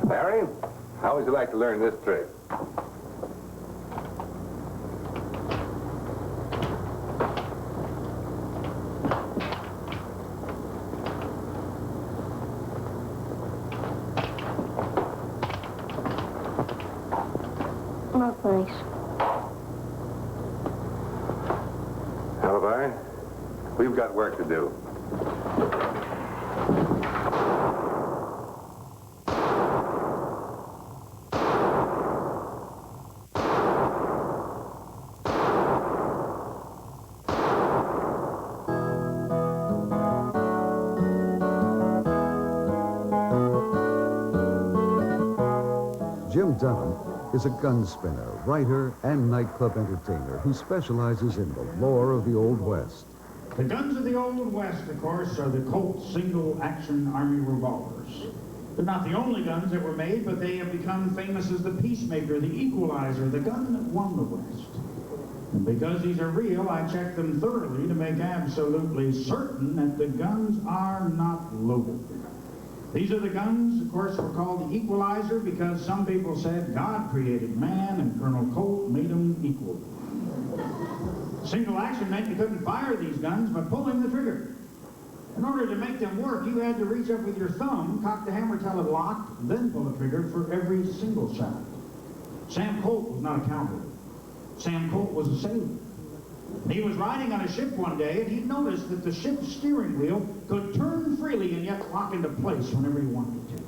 Barry, how would you like to learn this trick? No, thanks. Alibi, we've got work to do. Jim Dunham is a gunspinner, writer, and nightclub entertainer who specializes in the lore of the Old West. The guns of the Old West, of course, are the Colt single-action Army revolvers. They're not the only guns that were made, but they have become famous as the Peacemaker, the Equalizer, the gun that won the West. And because these are real, I checked them thoroughly to make absolutely certain that the guns are not loaded. These are the guns, of course, were called the Equalizer because some people said God created man and Colonel Colt made them equal. Single action meant you couldn't fire these guns by pulling the trigger. In order to make them work, you had to reach up with your thumb, cock the hammer till it locked, then pull the trigger for every single shot. Sam Colt was not a cowboy. Sam Colt was a sailor. He was riding on a ship one day, and he noticed that the ship's steering wheel could turn freely and yet lock into place whenever he wanted it to.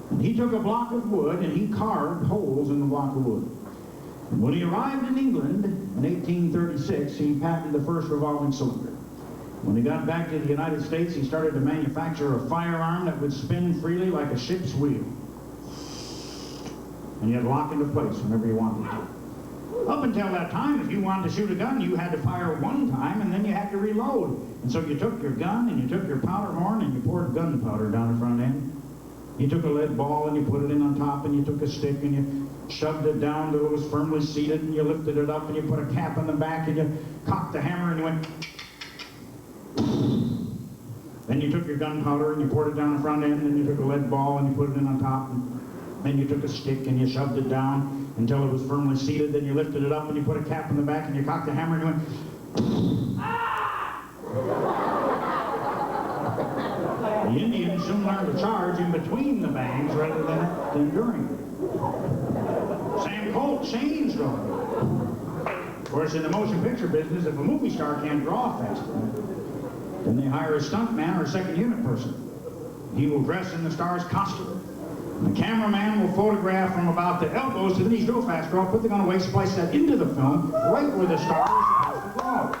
And he took a block of wood, and he carved holes in the block of wood. And when he arrived in England in 1836, he patented the first revolving cylinder. When he got back to the United States, he started to manufacture a firearm that would spin freely like a ship's wheel. And yet lock into place whenever you wanted to. Up until that time, if you wanted to shoot a gun, you had to fire one time, and then you had to reload. And so you took your gun, and you took your powder horn, and you poured gunpowder down the front end. You took a lead ball, and you put it in on top, and you took a stick, and you shoved it down till it was firmly seated, and you lifted it up, and you put a cap on the back, and you cocked the hammer, and you went... Then you took your gunpowder, and you poured it down the front end, and you took a lead ball, and you put it in on top, and then you took a stick, and you shoved it down until it was firmly seated, then you lifted it up and you put a cap on the back and you cocked the hammer and you went... The Indians soon learned to charge in between the bangs rather than during it. Sam Colt changed all that. Of course, in the motion picture business, if a movie star can't draw fast enough, then they hire a stuntman or a second unit person. He will dress in the star's costume. The cameraman will photograph from about the elbows to the knees, go fast, draw, put the gun away, splice that into the film, right where the star is supposed to draw.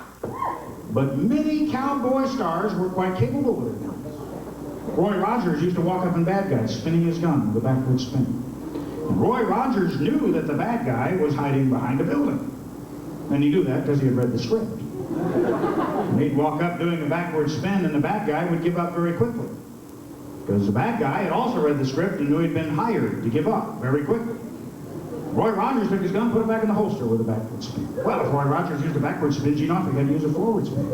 But many cowboy stars were quite capable with their guns. Roy Rogers used to walk up on bad guys, spinning his gun with a backward spin. And Roy Rogers knew that the bad guy was hiding behind a building. And he knew that because he had read the script. And he'd walk up doing a backward spin, and the bad guy would give up very quickly. Because the bad guy had also read the script and knew he'd been hired to give up very quickly. Roy Rogers took his gun, put it back in the holster with a backward spin. Well, if Roy Rogers used a backward spin, you know, he had to use a forward spin.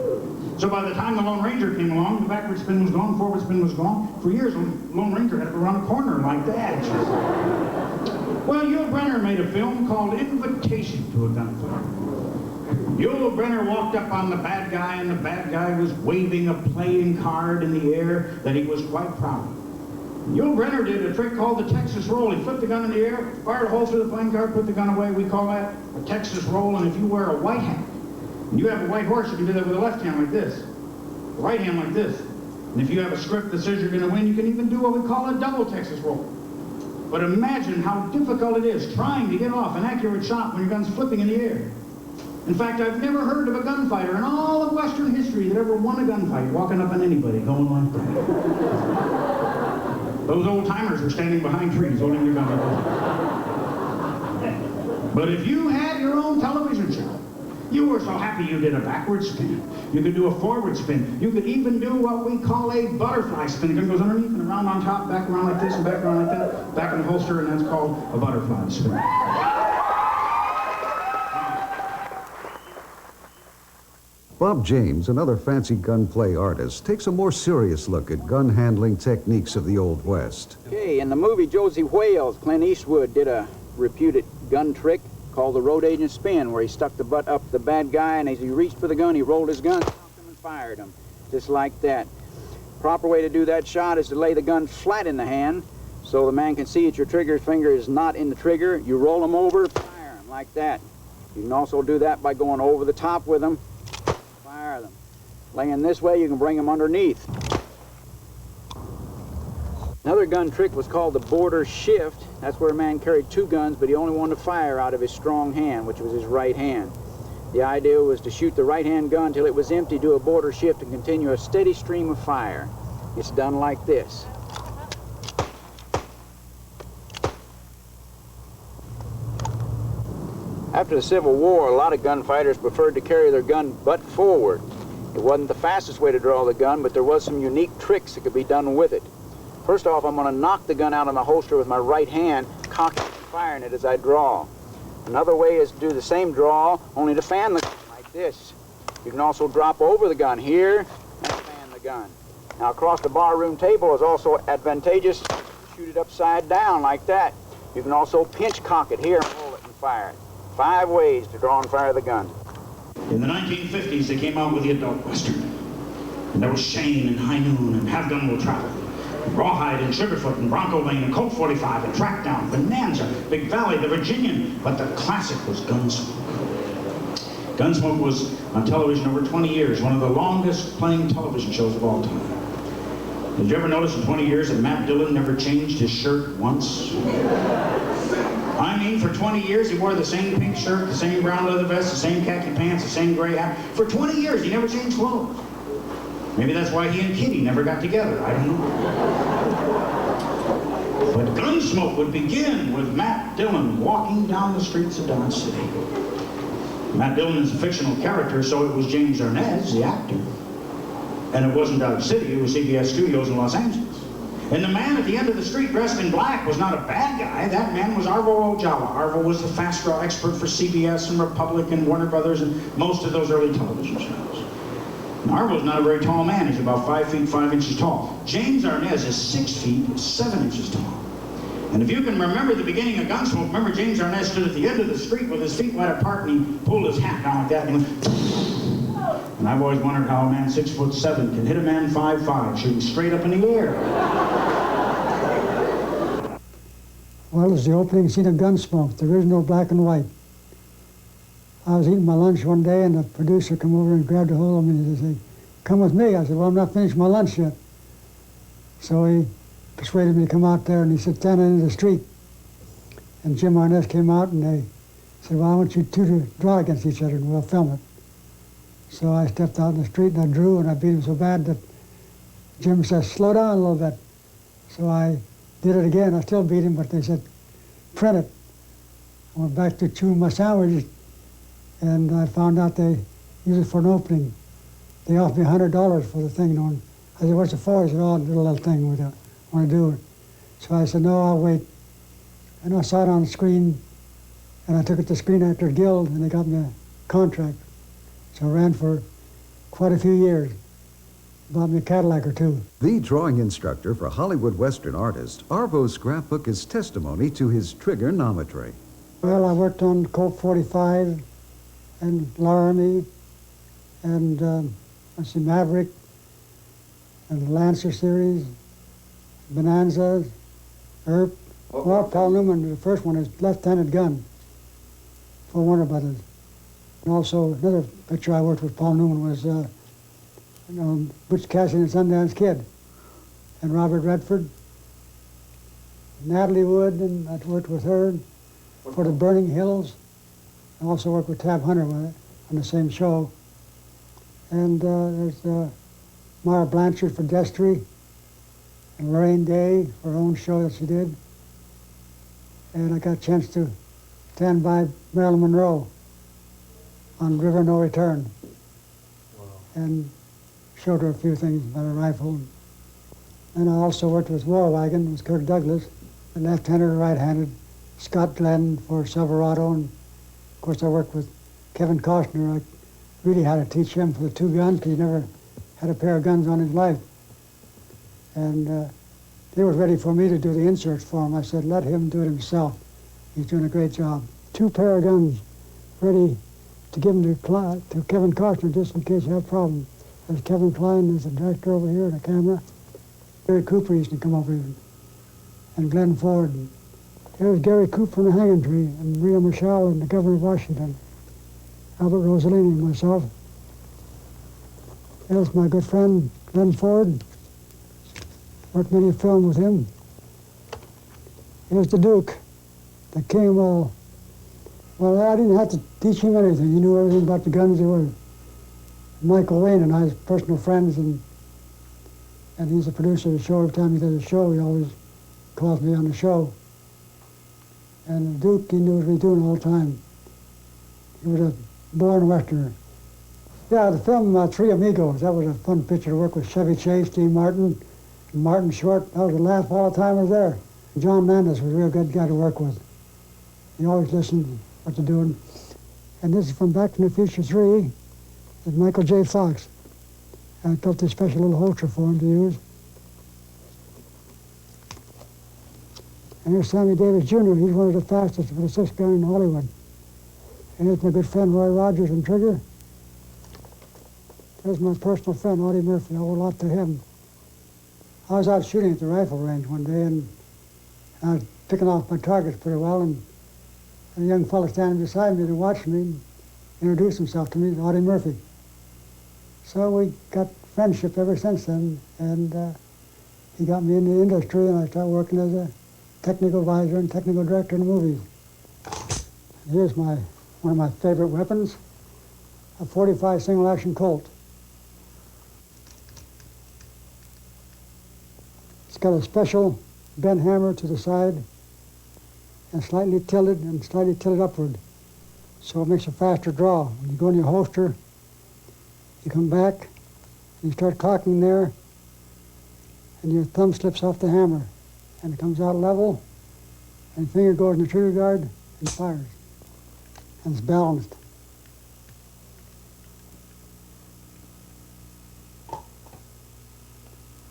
So by the time the Lone Ranger came along, the backward spin was gone, the forward spin was gone. For years, the Lone Ranger had to run a corner like that. Well, Yul Brynner made a film called Invitation to a Gunfight. Yul Brynner walked up on the bad guy, and the bad guy was waving a playing card in the air that he was quite proud of. Yul Brynner did a trick called the Texas roll. He flipped the gun in the air, fired a hole through the playing card, put the gun away. We call that a Texas roll, and if you wear a white hat, and you have a white horse, you can do that with the left hand like this, the right hand like this. And if you have a script that says you're going to win, you can even do what we call a double Texas roll. But imagine how difficult it is trying to get off an accurate shot when your gun's flipping in the air. In fact, I've never heard of a gunfighter in all of Western history that ever won a gunfight walking up on anybody going like that. Those old-timers were standing behind trees holding their gun like that. But if you had your own television show, you were so happy you did a backward spin. You could do a forward spin. You could even do what we call a butterfly spin. The gun goes underneath and around on top, back around like this and back around like that, back in the holster, and that's called a butterfly spin. Bob James, another fancy gunplay artist, takes a more serious look at gun handling techniques of the Old West. Okay, in the movie Josie Wales, Clint Eastwood did a reputed gun trick called the road agent spin, where he stuck the butt up the bad guy, and as he reached for the gun, he rolled his gun, stopped him, and fired him, just like that. Proper way to do that shot is to lay the gun flat in the hand, so the man can see that your trigger finger is not in the trigger. You roll them over, fire them, like that. You can also do that by going over the top with them, fire them. Laying this way, you can bring them underneath. Another gun trick was called the border shift. That's where a man carried two guns, but he only wanted to fire out of his strong hand, which was his right hand. The idea was to shoot the right-hand gun till it was empty, do a border shift, and continue a steady stream of fire. It's done like this. After the Civil War, a lot of gunfighters preferred to carry their gun butt forward. It wasn't the fastest way to draw the gun, but there was some unique tricks that could be done with it. First off, I'm going to knock the gun out of the holster with my right hand, cocking it and firing it as I draw. Another way is to do the same draw, only to fan the gun like this. You can also drop over the gun here and fan the gun. Now, across the barroom table is also advantageous to shoot it upside down like that. You can also pinch cock it here and roll it and fire it. 5 ways to draw and fire the gun. In the 1950s, they came out with the adult western. And there was Shane and High Noon and Have Gun Will Travel. Rawhide and Sugarfoot and Bronco Lane and Colt 45 and Trackdown, Bonanza, Big Valley, The Virginian. But the classic was Gunsmoke. Gunsmoke was on television over 20 years, one of the longest playing television shows of all time. Did you ever notice in 20 years that Matt Dillon never changed his shirt once? I mean, for 20 years he wore the same pink shirt, the same brown leather vest, the same khaki pants, the same gray hat. For 20 years he never changed clothes. Maybe that's why he and Kitty never got together. I don't know. But Gunsmoke would begin with Matt Dillon walking down the streets of Dodge City. Matt Dillon is a fictional character, so it was James Arnaz, the actor. And it wasn't Dodge City, it was CBS Studios in Los Angeles. And the man at the end of the street dressed in black was not a bad guy. That man was Arvo Ojala. Arvo was the fast draw expert for CBS and Republic and Warner Brothers and most of those early television shows. And Arvo's not a very tall man. He's about 5 feet 5 inches tall. James Arnaz is 6 feet 7 inches tall. And if you can remember the beginning of Gunsmoke, remember James Arnaz stood at the end of the street with his feet wide apart and he pulled his hat down like that and he went. And I've always wondered how a man 6'7" can hit a man 5'5", shooting straight up in the air. Well, it's the opening scene of Gunsmoke, the original black and white. I was eating my lunch one day, and the producer came over and grabbed a hold of me and he said, "Come with me." I said, "Well, I'm not finished my lunch yet." So he persuaded me to come out there, and he said, "Stand in the street." And Jim Arnaz came out, and they said, "Well, I want you two to draw against each other, and we'll film it." So I stepped out in the street, and I drew, and I beat him so bad that Jim says, "Slow down a little bit." So I did it again. I still beat him, but they said, "Print it." I went back to chewing my sandwich, and I found out they use it for an opening. They offered me $100 for the thing. I said, "What's it for?" He said, "Oh, a little thing we want to do it." So I said, "No, I'll wait." And I saw it on the screen, and I took it to Screen Actor Guild, and they got me a contract. So I ran for quite a few years. Bought me a Cadillac or two. The drawing instructor for Hollywood Western artist, Arvo's scrapbook is testimony to his trigonometry. Well, I worked on Colt 45 and Laramie and Maverick and Lancer series, Bonanza, Earp. Well, Paul Newman, the first one is left-handed gun for Warner Brothers. And also another picture I worked with Paul Newman was Butch Cassidy and Sundance Kid, and Robert Redford, Natalie Wood, and I worked with her for The Burning Hills. I also worked with Tab Hunter on the same show. And there's Mara Blanchard for Destry, and Lorraine Day for her own show that she did. And I got a chance to stand by Marilyn Monroe on River No Return. Wow. And showed her a few things about a rifle. And I also worked with War Wagon, with Kirk Douglas, the left-handed and right-handed, Scott Glenn for Silverado, and of course I worked with Kevin Costner. I really had to teach him for the 2 guns, because he never had a pair of guns on his life. And they were ready for me to do the inserts for him. I said, let him do it himself. He's doing a great job. 2 pair of guns ready to give them to Kevin Costner, just in case you have a problem. There's Kevin Kline, there's the director over here, the camera. Gary Cooper used to come over here, and Glenn Ford. There's Gary Cooper from the Hanging Tree, and Maria Michelle, and the Governor of Washington, Albert Rossellini, and myself. There's my good friend, Glenn Ford. Worked many a film with him. Here's the Duke, the king of all. Well, I didn't have to teach him anything. He knew everything about the guns. They were Michael Wayne and I's personal friends, and he's a producer of the show. Every time he does a show, he always calls me on the show. And the Duke, he knew what he was doing all the time. He was a born Westerner. Yeah, the film Three Amigos, that was a fun picture to work with Chevy Chase, Steve Martin, and Martin Short. I was a laugh all the time I was there. John Landis was a real good guy to work with. He always listened to what they're doing. And this is from Back to the Future 3, with Michael J. Fox. I built this special little holster for him to use. And here's Sammy Davis Jr. He's one of the fastest for the 6 gun in Hollywood. And here's my good friend Roy Rogers and Trigger. There's my personal friend Audie Murphy. I owe a lot to him. I was out shooting at the rifle range one day, and I was picking off my targets pretty well, and a young fellow standing beside me to watch me and introduced himself to me, Audie Murphy. So we got friendship ever since then, and he got me in the industry, and I started working as a technical advisor and technical director in the movies. Here's one of my favorite weapons, a .45 single-action Colt. It's got a special bent hammer to the side and slightly tilted upward, so it makes a faster draw. When you go in your holster, you come back, you start cocking there, and your thumb slips off the hammer, and it comes out level, and your finger goes in the trigger guard and fires, and it's balanced.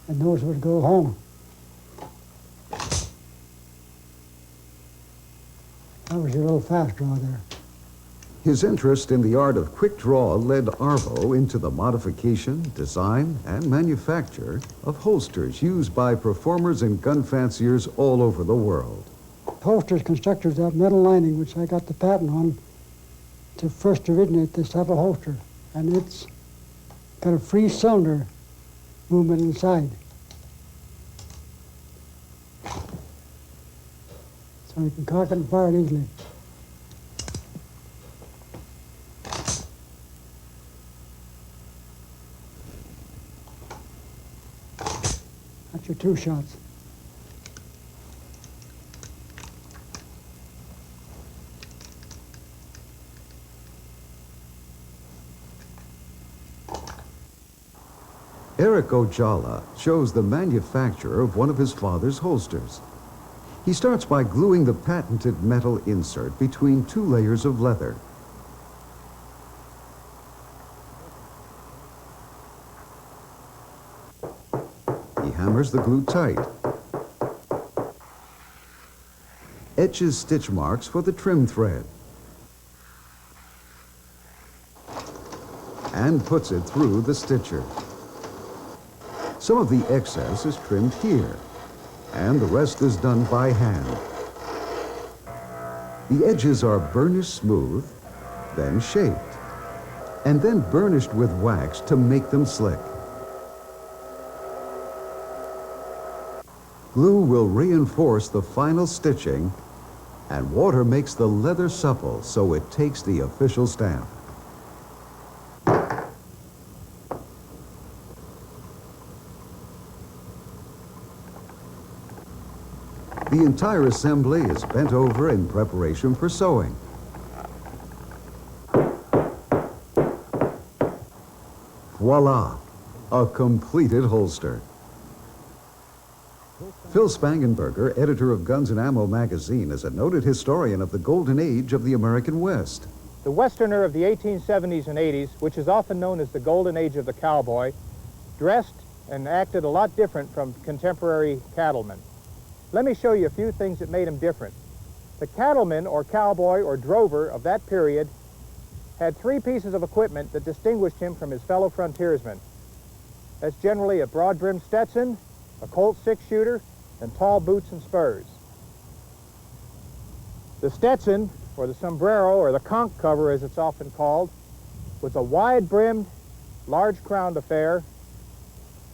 And knows where to go home. That was your little fast draw there. His interest in the art of quick draw led Arvo into the modification, design, and manufacture of holsters used by performers and gun fanciers all over the world. Holsters constructed that metal lining, which I got the patent on, to first originate this type of holster. And it's got a free cylinder movement inside. So you can cock it and fire it easily. That's your 2 shots. Eric Ojala shows the manufacture of one of his father's holsters. He starts by gluing the patented metal insert between 2 layers of leather. He hammers the glue tight, etches stitch marks for the trim thread, and puts it through the stitcher. Some of the excess is trimmed here, and the rest is done by hand. The edges are burnished smooth, then shaped, and then burnished with wax to make them slick. Glue will reinforce the final stitching, and water makes the leather supple so it takes the official stamp. The entire assembly is bent over in preparation for sewing. Voila, a completed holster. Phil Spangenberger, editor of Guns and Ammo magazine, is a noted historian of the golden age of the American West. The Westerner of the 1870s and 80s, which is often known as the golden age of the cowboy, dressed and acted a lot different from contemporary cattlemen. Let me show you a few things that made him different. The cattleman or cowboy or drover of that period had three pieces of equipment that distinguished him from his fellow frontiersmen. That's generally a broad-brimmed Stetson, a Colt six-shooter, and tall boots and spurs. The Stetson, or the sombrero, or the conch cover as it's often called, was a wide-brimmed, large-crowned affair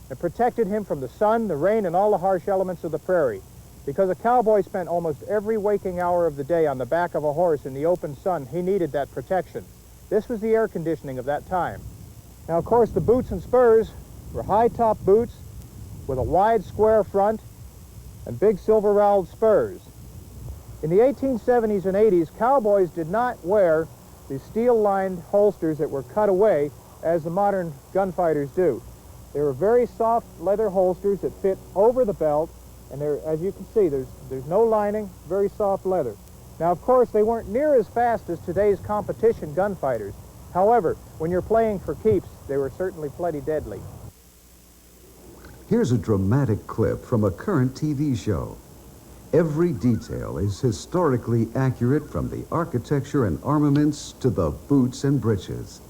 that protected him from the sun, the rain, and all the harsh elements of the prairie. Because a cowboy spent almost every waking hour of the day on the back of a horse in the open sun, he needed that protection. This was the air conditioning of that time. Now, of course, the boots and spurs were high-top boots with a wide square front and big silver-roweled spurs. In the 1870s and 80s, cowboys did not wear the steel-lined holsters that were cut away as the modern gunfighters do. They were very soft leather holsters that fit over the belt, and as you can see, there's no lining, very soft leather. Now, of course, they weren't near as fast as today's competition gunfighters. However, when you're playing for keeps, they were certainly plenty deadly. Here's a dramatic clip from a current TV show. Every detail is historically accurate, from the architecture and armaments to the boots and breeches.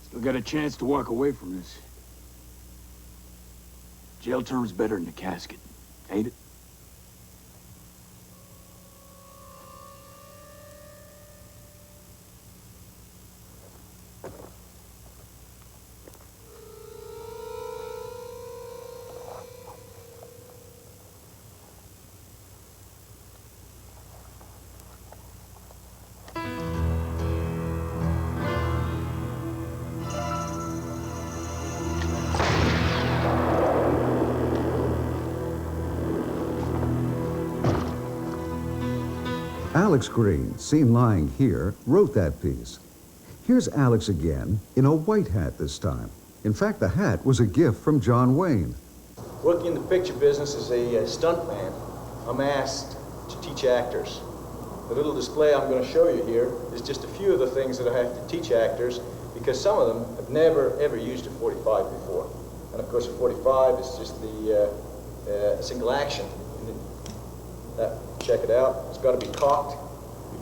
Still got a chance to walk away from this. Jail term's better than the casket, ain't it? Alex Green, seen lying here, wrote that piece. Here's Alex again, in a white hat this time. In fact, the hat was a gift from John Wayne. Working in the picture business as a stuntman, I'm asked to teach actors. The little display I'm going to show you here is just a few of the things that I have to teach actors, because some of them have never, ever used a 45 before. And of course, a 45 is just the single action. Check it out. It's got to be cocked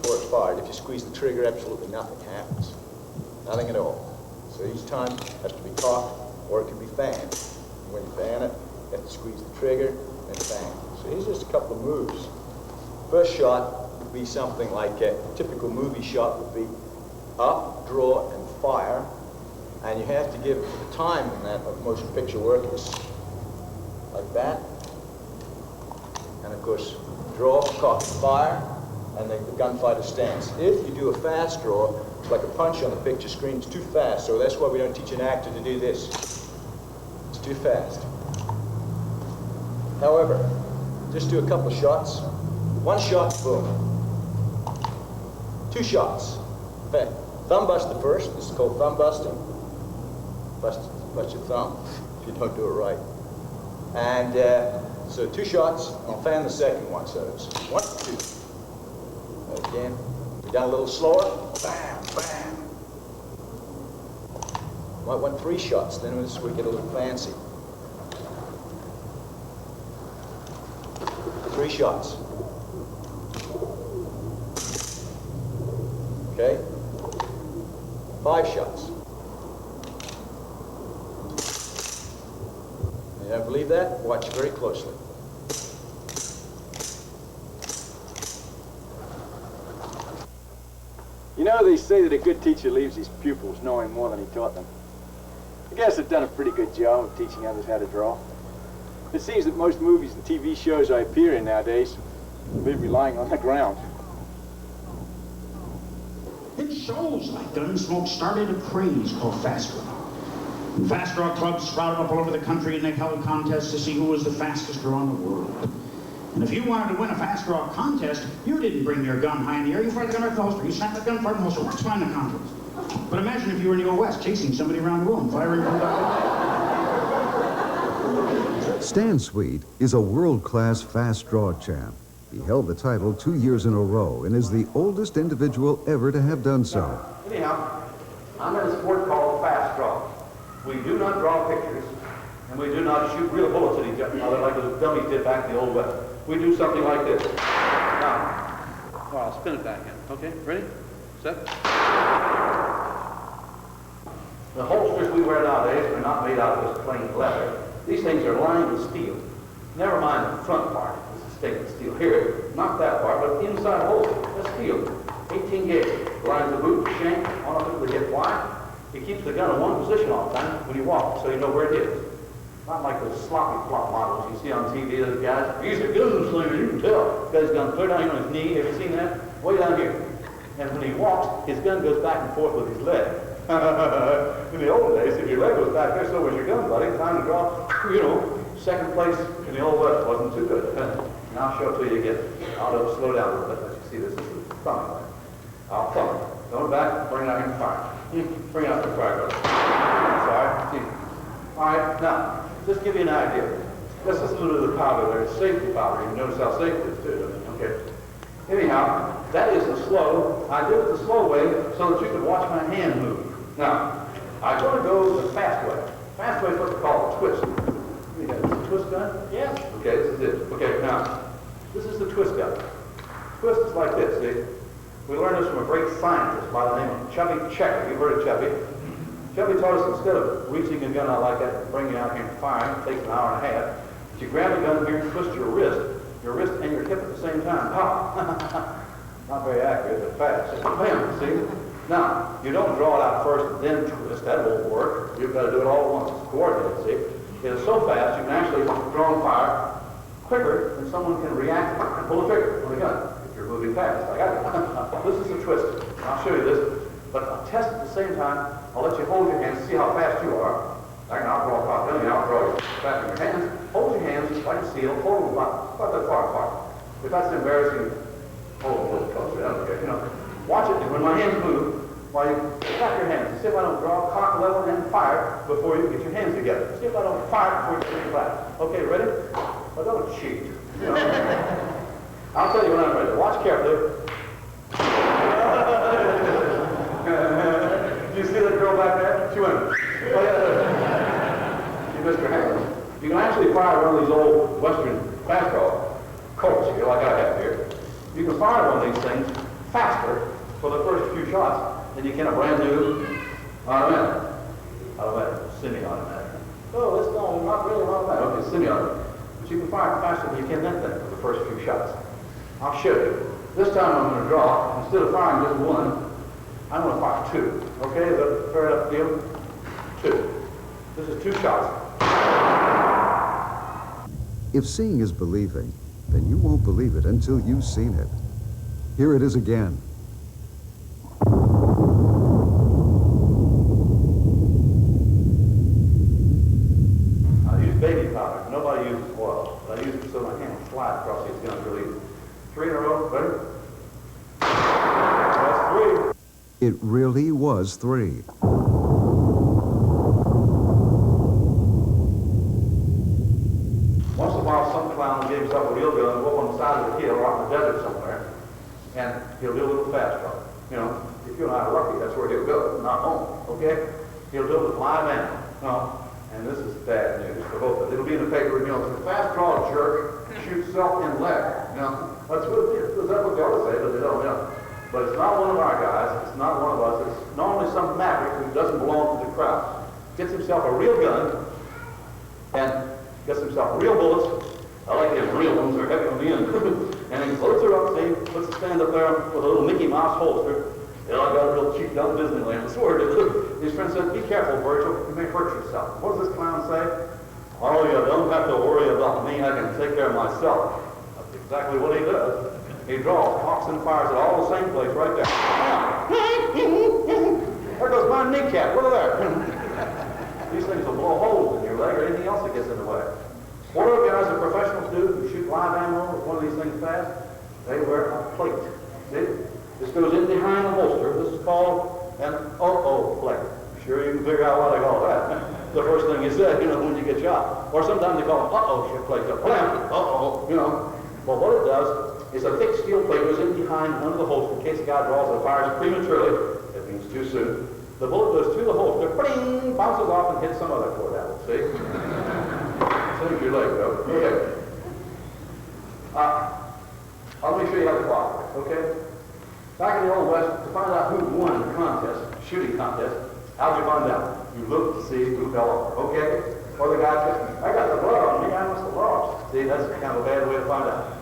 before it's fired. If you squeeze the trigger, absolutely nothing happens. Nothing at all. So each time it has to be cocked, or it can be fanned. And when you fan it, you have to squeeze the trigger and fan. So here's just a couple of moves. First shot would be something like a typical movie shot would be up, draw, and fire. And you have to give the time in that of motion picture work is like that. And of course, draw, cock, fire, and the gunfighter stands. If you do a fast draw, it's like a punch on the picture screen. It's too fast, so that's why we don't teach an actor to do this. It's too fast. However, just do a couple of shots. One shot, boom. Two shots. In fact, thumb buster first. This is called thumb busting. Bust your thumb if you don't do it right. And so 2 shots. I'll fan the second one. So it's 1, 2. Again. We're down a little slower. Bam, bam. Might want 3 shots. Then we get a little fancy. 3 shots. Okay? 5 shots. You don't believe that? Watch very closely. You know, they say that a good teacher leaves his pupils knowing more than he taught them. I guess I've done a pretty good job of teaching others how to draw. It seems that most movies and TV shows I appear in nowadays have been relying on the ground. It shows like Gunsmoke started a craze called fast draw. And fast draw clubs sprouted up all over the country, and they held contests to see who was the fastest draw in the world. And if you wanted to win a fast draw contest, you didn't bring your gun high in the air. You fired the gun right at the holster. You snapped the gun, fired the holster. Let's find the contest. But imagine if you were in the old West, chasing somebody around the room, firing from the... Stan Sweet is a world-class fast draw champ. He held the title 2 years in a row and is the oldest individual ever to have done so. Anyhow, I'm in a sport called fast draw. We do not draw pictures, and we do not shoot real bullets at each other like those dummies did back in the Old West. We do something like this. Now, I'll spin it back in. Okay, ready? Set. The holsters we wear nowadays are not made out of this plain leather. These things are lined with steel. Never mind the front part. This is stainless steel. Here, not that part, but inside the holster. That's steel. 18 gauge. Lines the boot, shank, on up to the hip. Why? It keeps the gun in one position all the time when you walk, so you know where it is. Not like those sloppy flop models you see on TV, those guys. He's a gunslinger, you can tell. Got his gun clear down here on his knee. Have you seen that? Way down here. And when he walks, his gun goes back and forth with his leg. In the old days, if your leg was back there, so was your gun, buddy. Time to draw, second place in the Old West wasn't too good. Now I'll show it to you again. I'll slow down a little bit. Let you see this. This is thumbing. I'll thumb it. Throw it back, bring it out here and fire. Bring out the fire. Sorry. See. All right, now, just give you an idea. Let's just look at the powder there. It's safety powder. You notice how safe it is, too. Okay. Anyhow, that is the slow. I did it the slow way so that you could watch my hand move. Now, I'm going to go the fast way. Fast way is what's called a twist. You got this twist gun? Yeah. Okay, this is it. Okay, now, this is the twist gun. Twist is like this, see? We learned this from a great scientist by the name of Chubby Checker. You've heard of Chubby. Chubby taught us instead of reaching a gun out like that and bringing it out here and firing, it takes an hour and a half, that you grab the gun here and twist your wrist and your hip at the same time. Pow! Not very accurate, but fast. Bam, see? Now, you don't draw it out first and then twist. That won't work. You've got to do it all at once. It's coordinated, see? It is so fast, you can actually draw and fire quicker than someone can react and pull the trigger on the gun. You're moving fast. I got it. This is a twist. I'll show you this. But I'll test at the same time. I'll let you hold your hands, see how fast you are. I can outdraw a pop. Then you outdraw your back in your hands. Hold your hands like a seal. Hold them about that far apart. If that's embarrassing, hold them a little closer. I don't care. Watch it. When my hands move, while you clap your hands. See if I don't draw, cock, level, and fire before you get your hands together. See if I don't fire before you get your clap. Okay, ready? Well, don't cheat. I'll tell you when I'm ready. Watch carefully. Do you see that girl back there? She went. Oh, yeah. You missed her hand. You can actually fire one of these old Western fast draw Colts here, like I have here. You can fire one of these things faster for the first few shots than you can a brand new automatic, semi-automatic. Oh, it's not really automatic. Okay, semi-automatic. But you can fire faster than you can that thing for the first few shots. I'll show you. This time I'm going to draw, instead of firing just one, I'm going to fire 2. Okay, is that fair enough deal? 2. This is 2 shots. If seeing is believing, then you won't believe it until you've seen it. Here it is again. I use baby powder. Nobody uses oil. But I use it so my hand will slide across these guns really easy. 3 in a row, ready? That's 3. It really was 3. Once in a while, some clown will give himself a real gun and go up on the side of the hill or out in the desert somewhere, and he'll do a little fast draw. You know, if you're not lucky, that's where he'll go, not home, okay? He'll do it with live ammo, you know, and this is bad news for both of them. It'll be in the paper, you know, it's a fast draw jerk, shoots self in leg, you know. That's what it is. That's what they ought to say, but they don't, you know. But it's not one of our guys, it's not one of us, it's normally some maverick who doesn't belong to the crowd. Gets himself a real gun, and gets himself real bullets. I like them real ones, they're heavy on the end. And he loads her up, see, puts the stand up there with a little Mickey Mouse holster. You know, I got a real cheap down Disneyland. I swear it is. His friend said, be careful, Bert, you may hurt yourself. What does this clown say? Oh, you don't have to worry about me, I can take care of myself. That's exactly what he does. He draws, cocks and fires at all the same place right there. There goes my kneecap, look at there. These things will blow holes in your leg or anything else that gets in the way. What do guys that professionals do who shoot live ammo with one of these things fast? They wear a plate. See? This goes in behind the holster. This is called an uh-oh plate. I'm sure you can figure out what they call that. The first thing you say, you know, when you get shot. Or sometimes they call it uh-oh shit plate. Uh-oh, you know. Well, what it does is a thick steel plate goes in behind under the holster in case the guy draws and fires prematurely. That means too soon. The bullet goes through the holster, bing, bounces off and hits some other poor devil. See? Save your leg, though. Okay. Let me show you how the clock works, okay? Back in the Old West, to find out who won the contest, shooting contest, how'd you find out? You look to see who fell over, okay? Or the guy says, I got the blood on me, I must have lost. See, that's kind of a bad way to find out.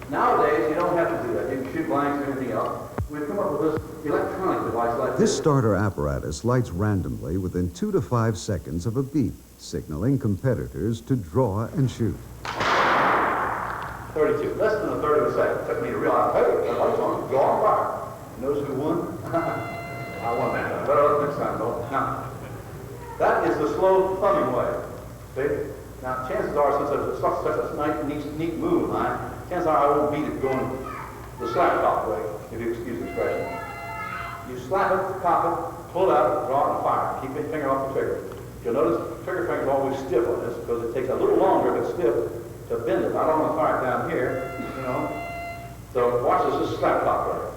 Nowadays, you don't have to do that. You can shoot blanks or anything else. We've come up with this electronic device like This starter apparatus lights randomly within 2 to 5 seconds of a beep, signaling competitors to draw and shoot. 32. Less than a third of a second. Took me to realize, hey, the light's on. Go on fire. Knows who won? I won that time. Better luck next time, though. Now, that is the slow thumbing way. See? Now, chances are, since it's such a neat move of mine, chances are I won't beat it going the slap top way, if you excuse the expression. You slap it, cock it, pull it out, draw it, and fire. Keep your finger off the trigger. You'll notice the trigger finger is always stiff on this because it takes a little longer if it's stiff to bend it. I don't want to fire it down here, you know. So watch this is slap top right.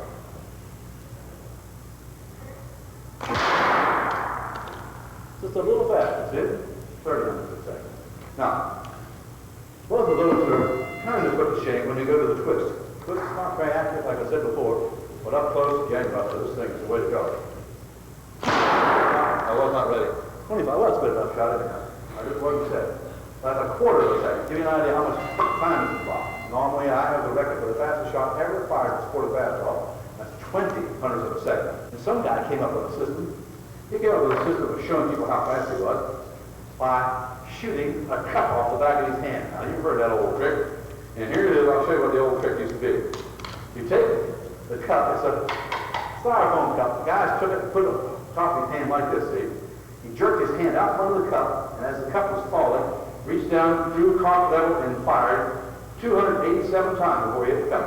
Just a little faster, see? 30 minutes a second. Now, both of those are kind of put to shame when you go to the twist. Twist is not very accurate, like I said before, but up close, gangbusters, this thing is the way to go. I was not ready. 25, well, that's good enough shot anyhow. I just wasn't set. That's a quarter of a second. Give you an idea how much time is the clock. Normally, I have the record for the fastest shot ever fired with a quarter fast draw. That's 20 hundredths of a second. And some guy came up with a system. He came up with a system of showing people how fast he was by shooting a cup off the back of his hand. Now, you've heard that old trick. And here it is. I'll show you what the old trick used to be. You take the cup. It's a styrofoam cup. The guys took it and put it on top of his hand like this, see? He jerked his hand out from the cup, and as the cup was falling, reached down through cock level and fired 287 times before he hit the cup.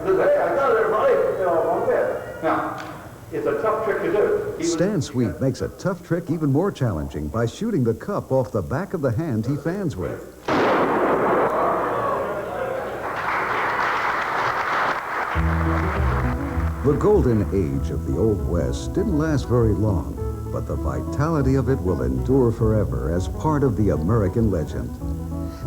He says, hey, I got it, everybody. They're all on bed. Now, it's a tough trick to do. Stan Sweet makes a tough trick even more challenging by shooting the cup off the back of the hand he fans with. The golden age of the Old West didn't last very long, but the vitality of it will endure forever as part of the American legend.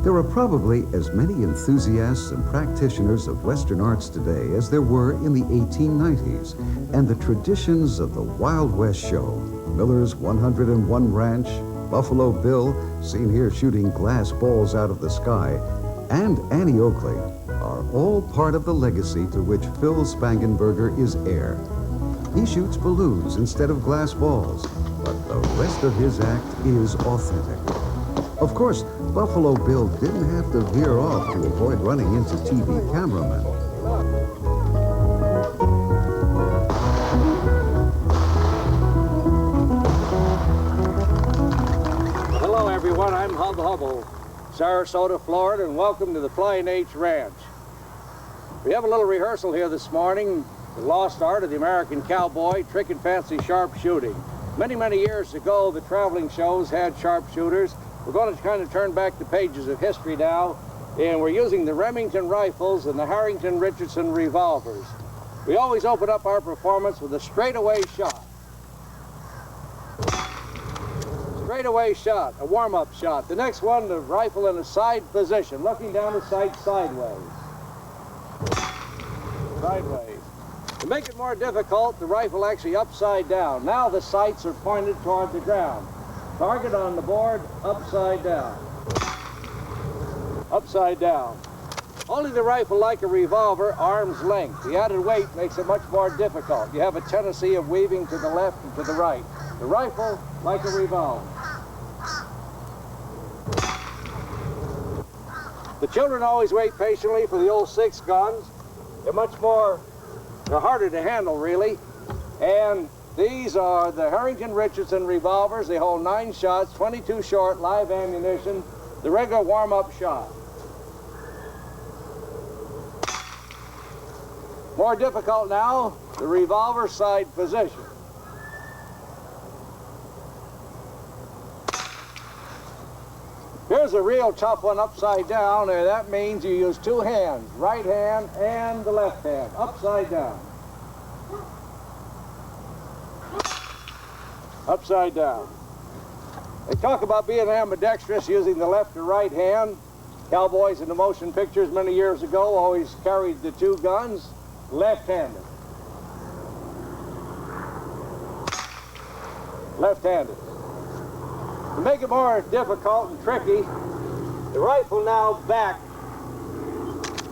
There are probably as many enthusiasts and practitioners of Western arts today as there were in the 1890s, and the traditions of the Wild West show, Miller's 101 Ranch, Buffalo Bill, seen here shooting glass balls out of the sky, and Annie Oakley, are all part of the legacy to which Phil Spangenberger is heir. He shoots balloons instead of glass balls, but the rest of his act is authentic. Of course, Buffalo Bill didn't have to veer off to avoid running into TV cameramen. Hello, everyone. I'm Hubbell, Sarasota, Florida, and welcome to the Flying H Ranch. We have a little rehearsal here this morning, the lost art of the American cowboy, trick and fancy sharpshooting. Many, many years ago, the traveling shows had sharpshooters. We're going to kind of turn back the pages of history now, and we're using the Remington rifles and the Harrington-Richardson revolvers. We always open up our performance with a straightaway shot. Straightaway shot, a warm-up shot. The next one, the rifle in a side position, looking down the sight sideways. Sideways. To make it more difficult, the rifle actually upside down. Now the sights are pointed toward the ground. Target on the board, upside down. Upside down. Only the rifle, like a revolver, arm's length. The added weight makes it much more difficult. You have a tendency of weaving to the left and to the right. The rifle, like a revolver. The children always wait patiently for the old 6 guns. They're harder to handle, really. And these are the Harrington-Richardson revolvers. They hold 9 shots, 22 short, live ammunition, the regular warm-up shot. More difficult now, the revolver side position. Here's a real tough one upside down, and that means you use 2 hands, right hand and the left hand, upside down. Upside down. They talk about being ambidextrous, using the left or right hand. Cowboys in the motion pictures many years ago always carried the 2 guns, left-handed. Left-handed. To make it more difficult and tricky, the rifle now back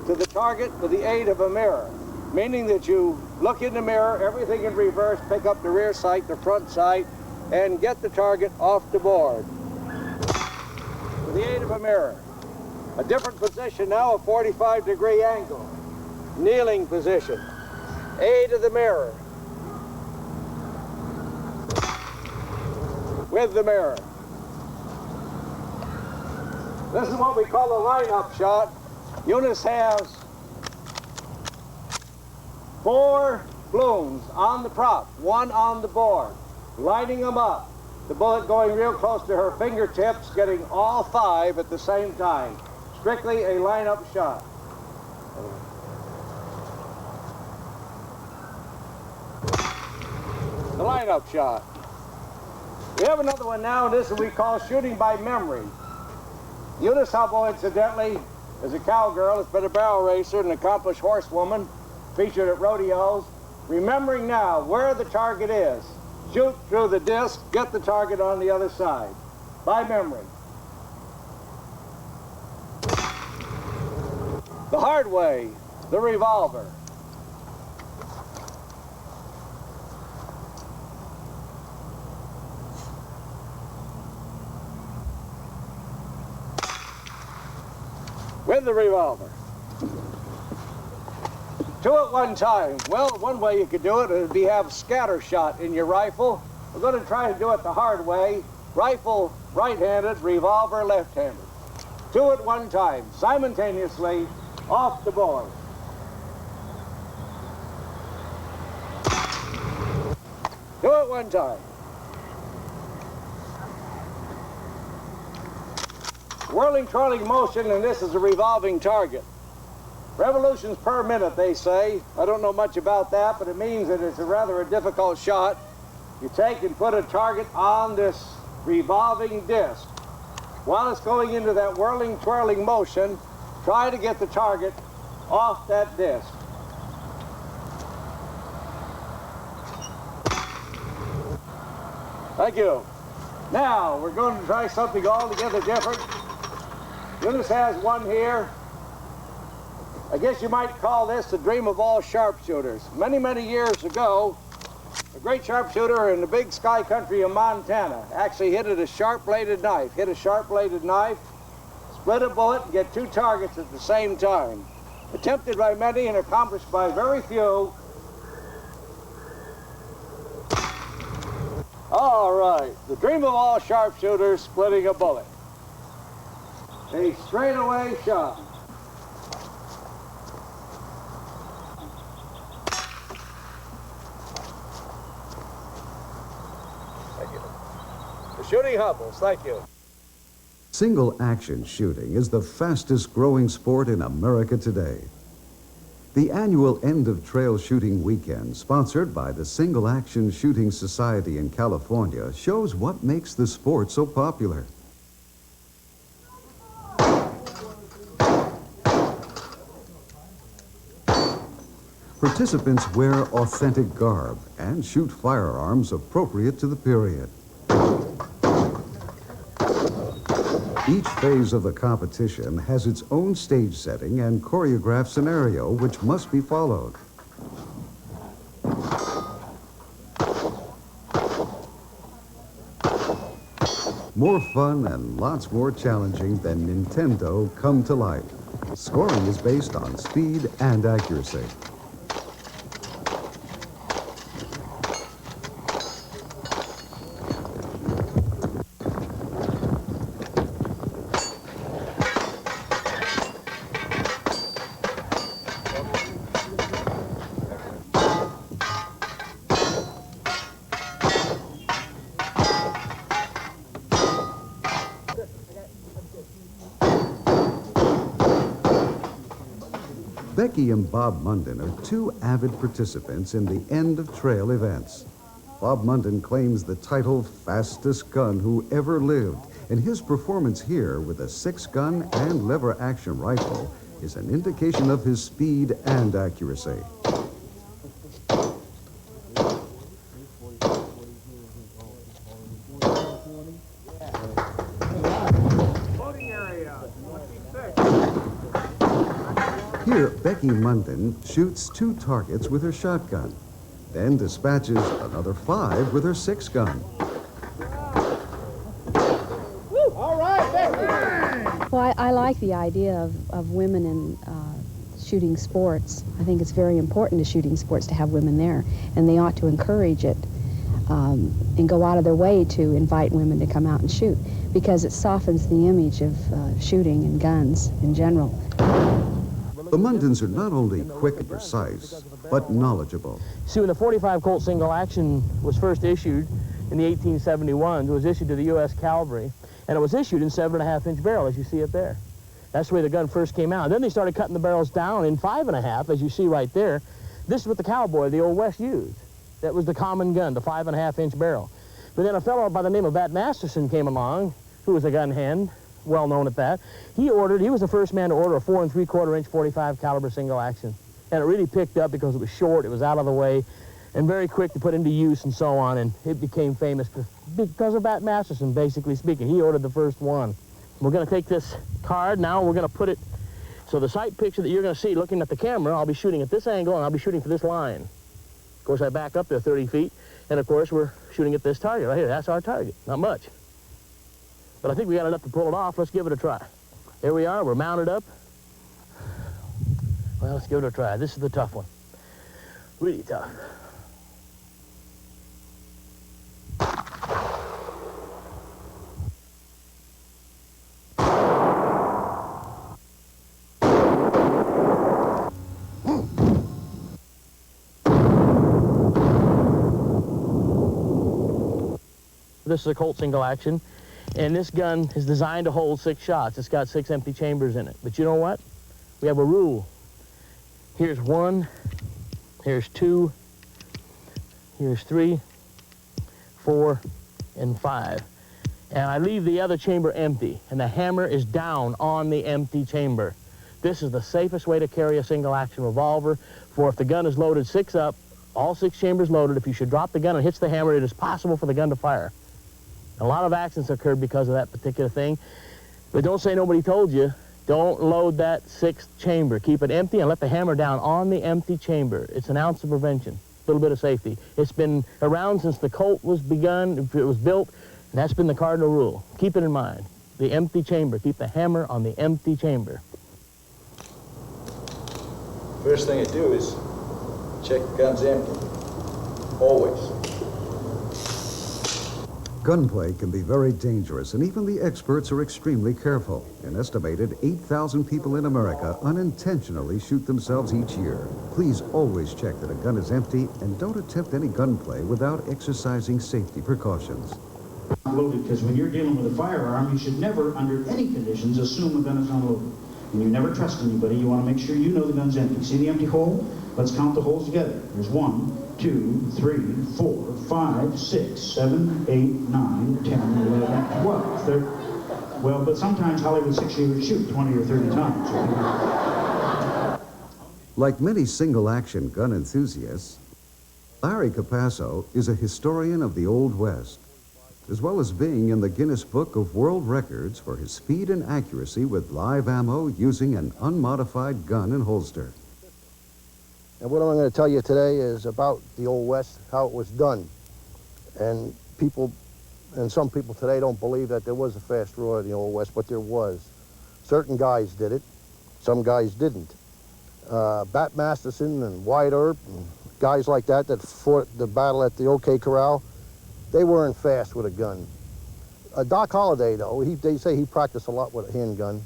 to the target with the aid of a mirror, meaning that you look in the mirror, everything in reverse, pick up the rear sight, the front sight, and get the target off the board with the aid of a mirror. A different position now, a 45-degree angle, kneeling position, aid of the mirror, with the mirror. This is what we call a line-up shot. Eunice has 4 balloons on the prop, 1 on the board, lining them up. The bullet going real close to her fingertips, getting all 5 at the same time. Strictly a line-up shot. The line-up shot. We have another one now, and this is what we call shooting by memory. Eunice Hubbell, incidentally, is a cowgirl, has been a barrel racer, an accomplished horsewoman, featured at rodeos. Remembering now where the target is, shoot through the disc, get the target on the other side, by memory. The hard way, the revolver. With the revolver. 2 at one time. Well, one way you could do it would be have scatter shot in your rifle. We're going to try to do it the hard way. Rifle right-handed, revolver left-handed. 2 at one time, simultaneously, off the board. Two at one time. Whirling, twirling motion, and this is a revolving target. Revolutions per minute, they say. I don't know much about that, but it means that it's a rather difficult shot. You take and put a target on this revolving disc. While it's going into that whirling, twirling motion, try to get the target off that disc. Thank you. Now, we're going to try something altogether different. Eunice has one here. I guess you might call this the dream of all sharpshooters. Many, many years ago, A great sharpshooter in the big sky country of Montana actually hit a sharp-bladed knife. Hit a sharp-bladed knife, split a bullet, and get 2 targets at the same time. Attempted by many and accomplished by very few. All right, the dream of all sharpshooters, splitting a bullet. A straightaway shot. Thank you. The shooting Hubbles, thank you. Single-action shooting is the fastest-growing sport in America today. The annual end-of-trail shooting weekend, sponsored by the Single-Action Shooting Society in California, shows what makes the sport so popular. Participants wear authentic garb and shoot firearms appropriate to the period. Each phase of the competition has its own stage setting and choreographed scenario which must be followed. More fun and lots more challenging than Nintendo come to life. Scoring is based on speed and accuracy. Becky and Bob Mundon are 2 avid participants in the end-of-trail events. Bob Mundon claims the title fastest gun who ever lived, and his performance here with a 6-gun and lever-action rifle is an indication of his speed and accuracy. Here, Becky Mundon shoots 2 targets with her shotgun, then dispatches another 5 with her 6-gun. All right, Becky! Well, I like the idea of women in shooting sports. I think it's very important to shooting sports to have women there, and they ought to encourage it and go out of their way to invite women to come out and shoot, because it softens the image of shooting and guns in general. The Mundons are not only quick and precise, but knowledgeable. See, when the .45 Colt single action was first issued in the 1871, it was issued to the U.S. Cavalry, and it was issued in 7.5-inch barrel, as you see it there. That's the way the gun first came out. Then they started cutting the barrels down in 5.5, as you see right there. This is what the cowboy of the Old West used. That was the common gun, the 5.5-inch barrel. But then a fellow by the name of Bat Masterson came along, who was a gun hand, well known at that. He was the first man to order a 4 3/4-inch .45 caliber single action. And it really picked up because it was short, it was out of the way, and very quick to put into use and so on, and it became famous because of Bat Masterson, basically speaking. He ordered the first one. We're going to take this card now, we're going to put it, so the sight picture that you're going to see looking at the camera, I'll be shooting at this angle, and I'll be shooting for this line. Of course, I back up there 30 feet, and of course, we're shooting at this target right here. That's our target, not much. But I think we got enough to pull it off. Let's give it a try. Here we are, we're mounted up. Well, let's give it a try. This is the tough one. Really tough. This is a Colt single action, and this gun is designed to hold 6 shots. It's got 6 empty chambers in it. But you know what? We have a rule. Here's 1, here's 2, here's 3, 4, and 5. And I leave the other chamber empty, and the hammer is down on the empty chamber. This is the safest way to carry a single action revolver, for if the gun is loaded 6 up, all 6 chambers loaded, if you should drop the gun and hits the hammer, it is possible for the gun to fire. A lot of accidents occurred because of that particular thing. But don't say nobody told you. Don't load that 6th chamber. Keep it empty and let the hammer down on the empty chamber. It's an ounce of prevention. little bit of safety. It's been around since the Colt was begun, it was built, and that's been the cardinal rule. Keep it in mind. The empty chamber. Keep the hammer on the empty chamber. First thing I do is check the gun's empty. Always. Gunplay can be very dangerous, and even the experts are extremely careful. An estimated 8,000 people in America unintentionally shoot themselves each year. Please always check that a gun is empty and don't attempt any gunplay without exercising safety precautions. Loaded, because when you're dealing with a firearm, you should never, under any conditions, assume a gun is unloaded. And you never trust anybody. You want to make sure you know the gun's empty. See the empty hole? Let's count the holes together. There's 1, 2, 3, 4, 5, 6, 7, 8, 9, 10, 11, 12. Well, but sometimes Hollywood 6-shooters shoot 20 or 30 times. Like many single-action gun enthusiasts, Larry Capasso is a historian of the Old West, as well as being in the Guinness Book of World Records for his speed and accuracy with live ammo using an unmodified gun and holster. And what I'm going to tell you today is about the Old West, how it was done. And some people today don't believe that there was a fast draw in the Old West, but there was. Certain guys did it, some guys didn't. Bat Masterson and Wyatt Earp and guys like that fought the battle at the OK Corral, they weren't fast with a gun. Doc Holliday, though, they say he practiced a lot with a handgun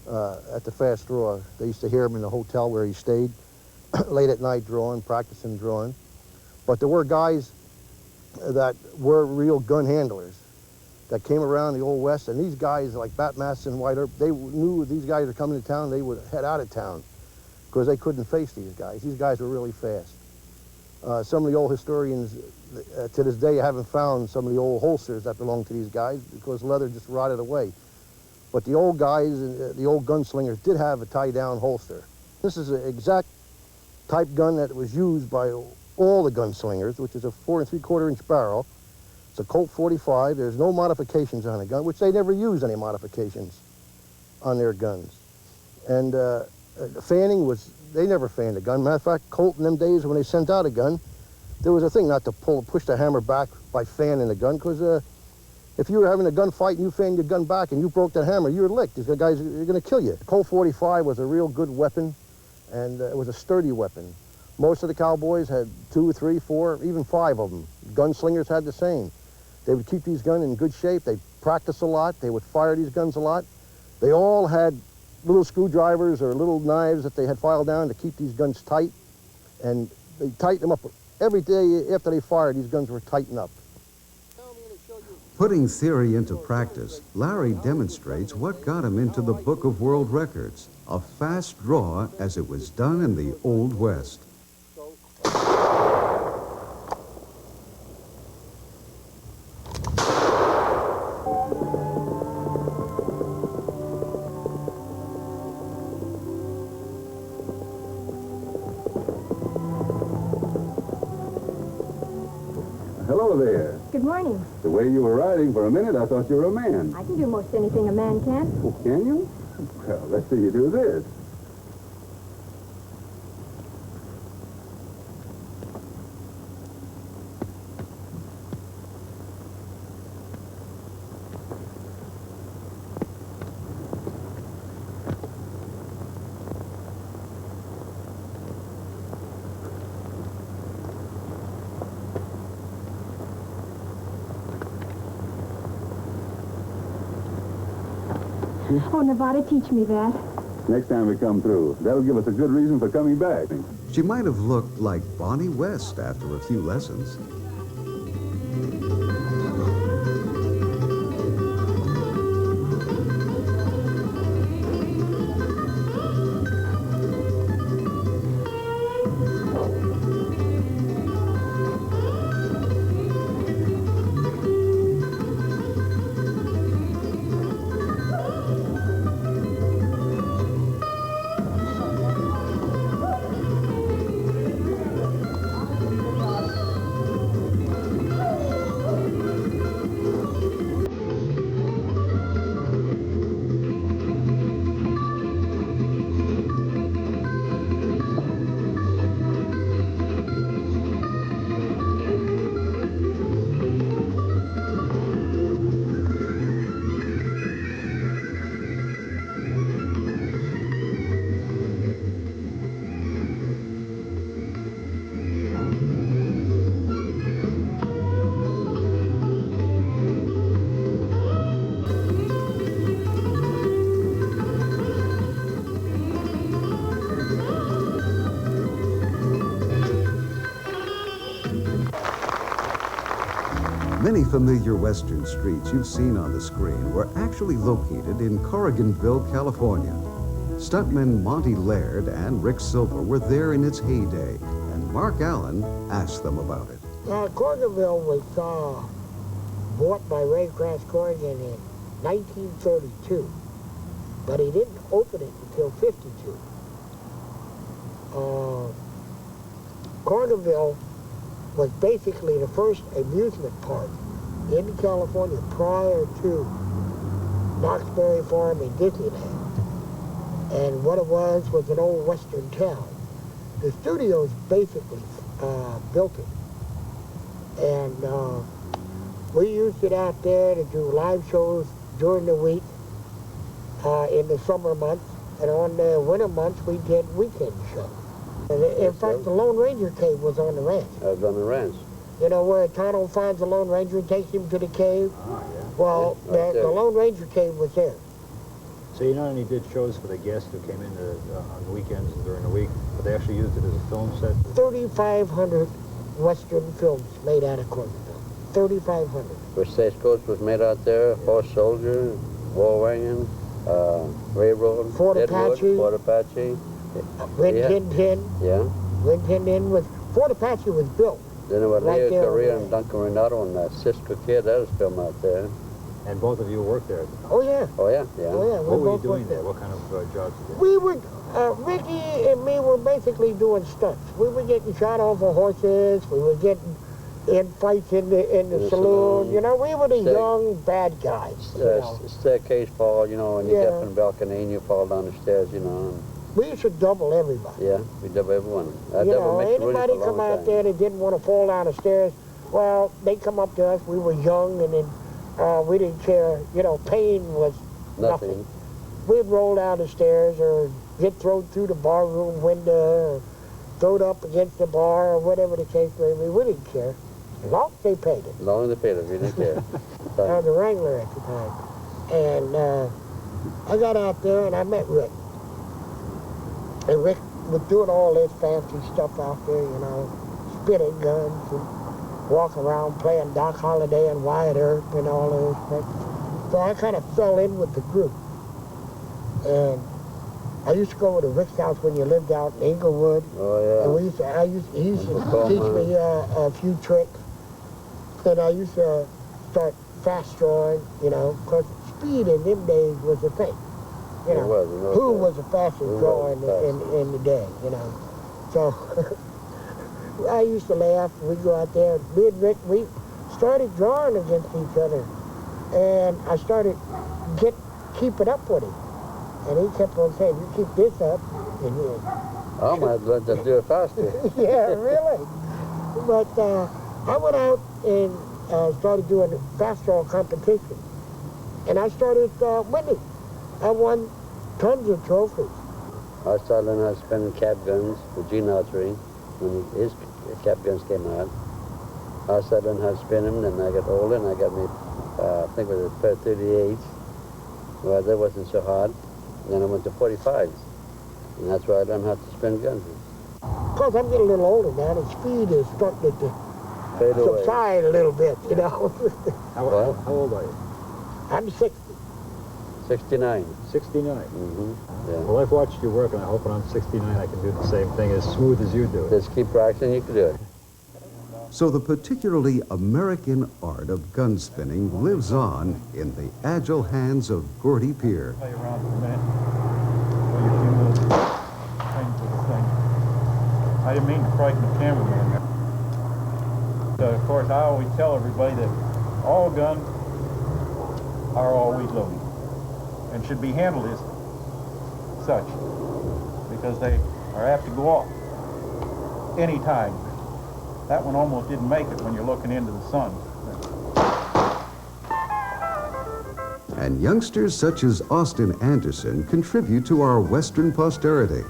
at the fast draw. They used to hear him in the hotel where he stayed, late at night drawing, practicing drawing. But there were guys that were real gun handlers that came around the Old West, and these guys like Bat Masterson and White Earp, they knew these guys were coming to town, they would head out of town because they couldn't face these guys. These guys were really fast. Some of the old historians to this day haven't found some of the old holsters that belong to these guys because leather just rotted away. But the old guys, the old gunslingers did have a tie-down holster. This is an exact type gun that was used by all the gunslingers, which is a 4 3/4 inch barrel. It's a Colt 45. There's no modifications on the gun, which they never use any modifications on their guns. And fanning was, they never fanned a gun. Matter of fact, Colt in them days when they sent out a gun, there was a thing not to push the hammer back by fanning the gun, because if you were having a gunfight and you fanned your gun back and you broke that hammer, you were licked. These guys are going to kill you. Colt 45 was a real good weapon, and it was a sturdy weapon. Most of the cowboys had 2, 3, 4, even 5 of them. Gunslingers had the same. They would keep these guns in good shape. They practiced a lot. They would fire these guns a lot. They all had little screwdrivers or little knives that they had filed down to keep these guns tight, and they tightened them up. Every day after they fired, these guns were tightened up. Putting theory into practice, Larry demonstrates what got him into the Book of World Records, a fast draw as it was done in the Old West. Hello there. Good morning. The way you were riding for a minute, I thought you were a man. I can do most anything a man can. Oh, can you? Well, let's see you do this. Oh, Nevada, teach me that. Next time we come through. That'll give us a good reason for coming back. She might have looked like Bonnie West after a few lessons. Many familiar Western streets you've seen on the screen were actually located in Corriganville, California. Stuntmen Monte Laird and Rick Silva were there in its heyday, and Mark Allen asked them about it. Corriganville was bought by Ray Crass Corrigan in 1932, but he didn't open it until 52. Corriganville was basically the first amusement park in California prior to Knoxbury Farm and Disneyland. And what it was an old Western town. The studios basically built it. And we used it out there to do live shows during the week in the summer months. And on the winter months, we did weekend shows. And in fact, the Lone Ranger cave was on the ranch. I was on the ranch. You know where Tonto finds the Lone Ranger and takes him to the cave? Oh, yeah. Well, the Lone Ranger cave was there. So you not only did shows for the guests who came in on the weekends and during the week, but they actually used it as a film set? 3,500 Western films made out of Corriganville. 3,500. Where Stagecoach was made out there, Horse Soldier, War Wagon, Railroad, Fort Deadwood, Apache. Fort Apache. Rin Tin Tin. Yeah. Rin Tin Tin was, Fort Apache was built. Then there was right Leo there Correa and Duncan Renato and Cisco Kid, that was filmed out there. And both of you worked there? Oh, yeah. Oh, yeah, yeah. Oh, yeah. What were you doing there? What kind of jobs did you do? We were, Ricky and me were basically doing stunts. We were getting shot off of horses. We were getting in fights in the saloon. You know, we were the young bad guys. Staircase fall, you know, and you get up in the balcony and you fall down the stairs, you know. And we used to double everybody. yeah, we double everyone. You know, anybody come out there that didn't want to fall down the stairs, well, they come up to us. We were young, and then we didn't care. You know, pain was nothing. We'd roll down the stairs or get thrown through the barroom window or thrown up against the bar or whatever the case may be. We didn't care. As long as they paid it. As long as they paid it, we didn't care. I was the wrangler at the time. And I got out there and I met Rick. And Rick was doing all this fancy stuff out there, you know, spinning guns and walking around playing Doc Holliday and Wyatt Earp and all this stuff. So I kind of fell in with the group. And I used to go over to Rick's house when you lived out in Inglewood. Oh, yeah. And he used to teach me a few tricks. And I used to start fast drawing, you know, because speed in them days was a thing. You know, who was the fastest drawer in the day, you know. So I used to laugh. We'd go out there. Me and Rick, we started drawing against each other. And I started keeping up with him. And he kept on saying, you keep this up, and you... I might let them do it faster. Yeah, really. But I went out and started doing fast draw competition. And I started winning. I won tons of trophies. I started learning how to spin cap guns with Gene Archery when his cap guns came out. I started learning how to spin them, then I got older and I got me, I think it was a pair of 38s. Well, that wasn't so hard. Then I went to 45s, and that's where I learned how to spin guns. Because I'm getting a little older now, the speed is starting to subside a little bit, you know. How old are you? I'm 60. 69. 69? Mm-hmm. Yeah. Well, I've watched you work, and I hope when I'm 69 I can do the same thing as smooth as you do it. Just keep practicing, you can do it. So the particularly American art of gun spinning lives on in the agile hands of Gordie Peer. Play around for a minute. Play a few little things with the thing. I didn't mean to frighten the cameraman. So, of course, I always tell everybody that all guns are always loaded and should be handled as such because they are apt to go off any time. That one almost didn't make it when you're looking into the sun. And youngsters such as Austin Anderson contribute to our Western posterity.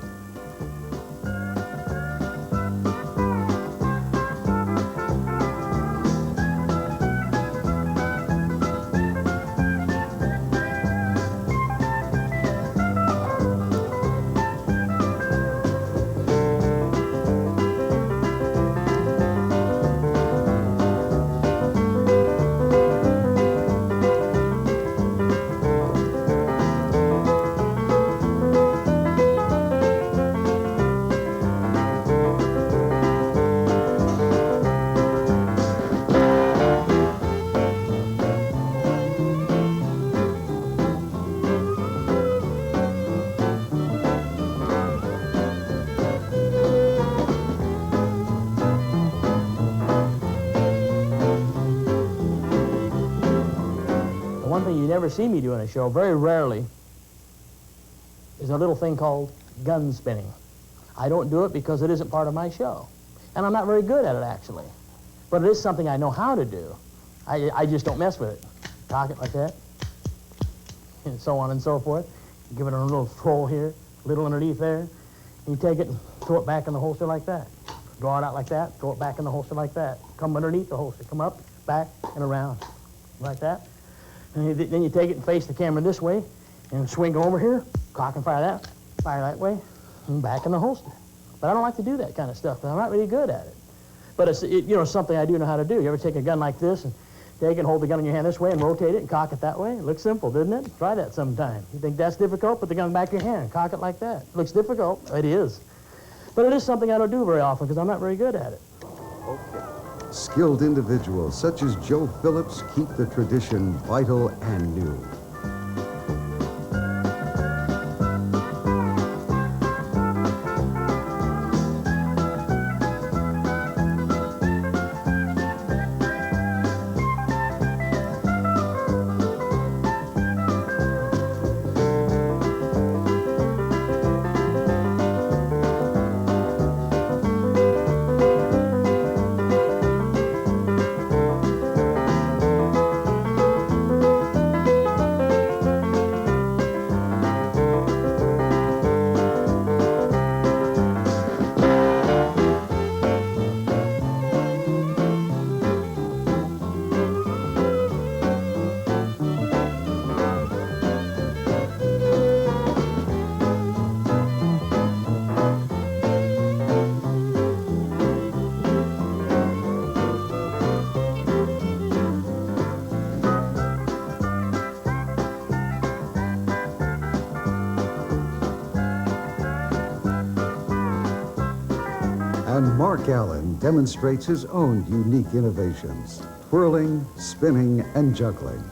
ever see me doing a show, very rarely, is a little thing called gun spinning. I don't do it because it isn't part of my show. And I'm not very good at it, actually. But it is something I know how to do. I just don't mess with it. Cock it like that, and so on and so forth. Give it a little throw here, a little underneath there. And you take it and throw it back in the holster like that. Draw it out like that, throw it back in the holster like that. Come underneath the holster, come up, back, and around, like that. And then you take it and face the camera this way, and swing over here, cock and fire that way, and back in the holster. But I don't like to do that kind of stuff, because I'm not really good at it. But it's something I do know how to do. You ever take a gun like this and take it and hold the gun in your hand this way and rotate it and cock it that way? It looks simple, doesn't it? Try that sometime. You think that's difficult? Put the gun back in your hand and cock it like that. It looks difficult. It is. But it is something I don't do very often because I'm not very good at it. Okay. Skilled individuals such as Joe Phillips keep the tradition vital and new. And Mark Allen demonstrates his own unique innovations, twirling, spinning, and juggling.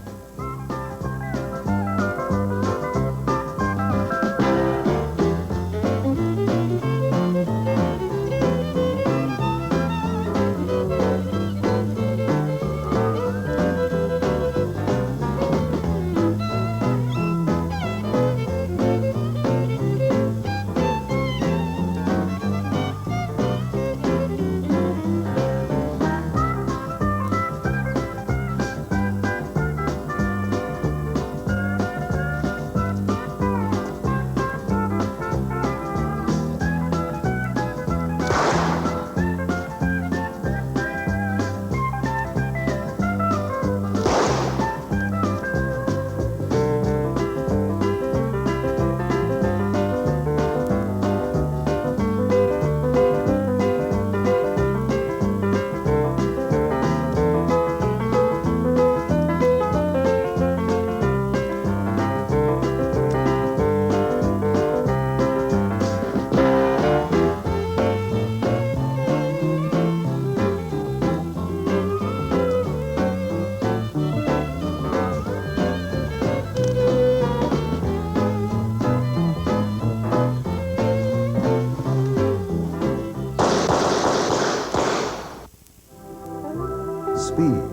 Speed,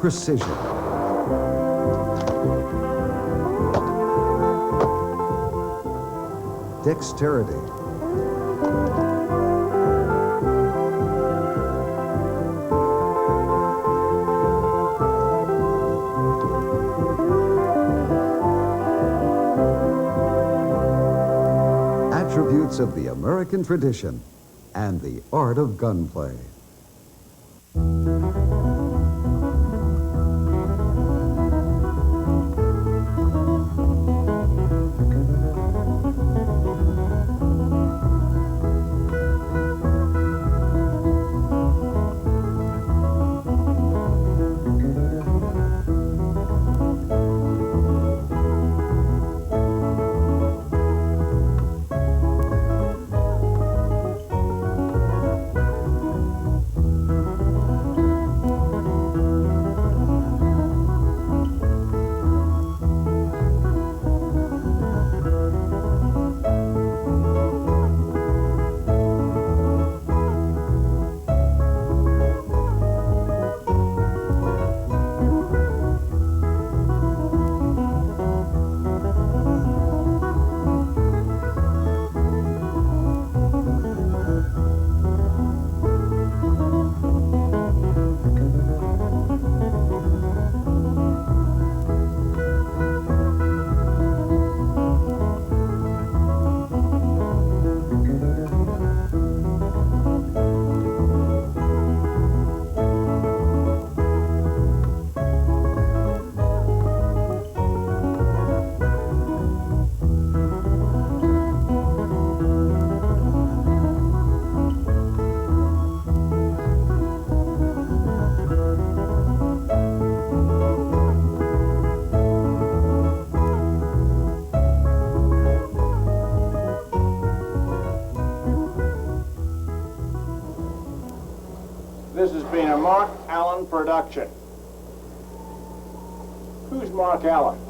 precision, dexterity, attributes of the American tradition and the art of gunplay. Mark Allen production. Who's Mark Allen?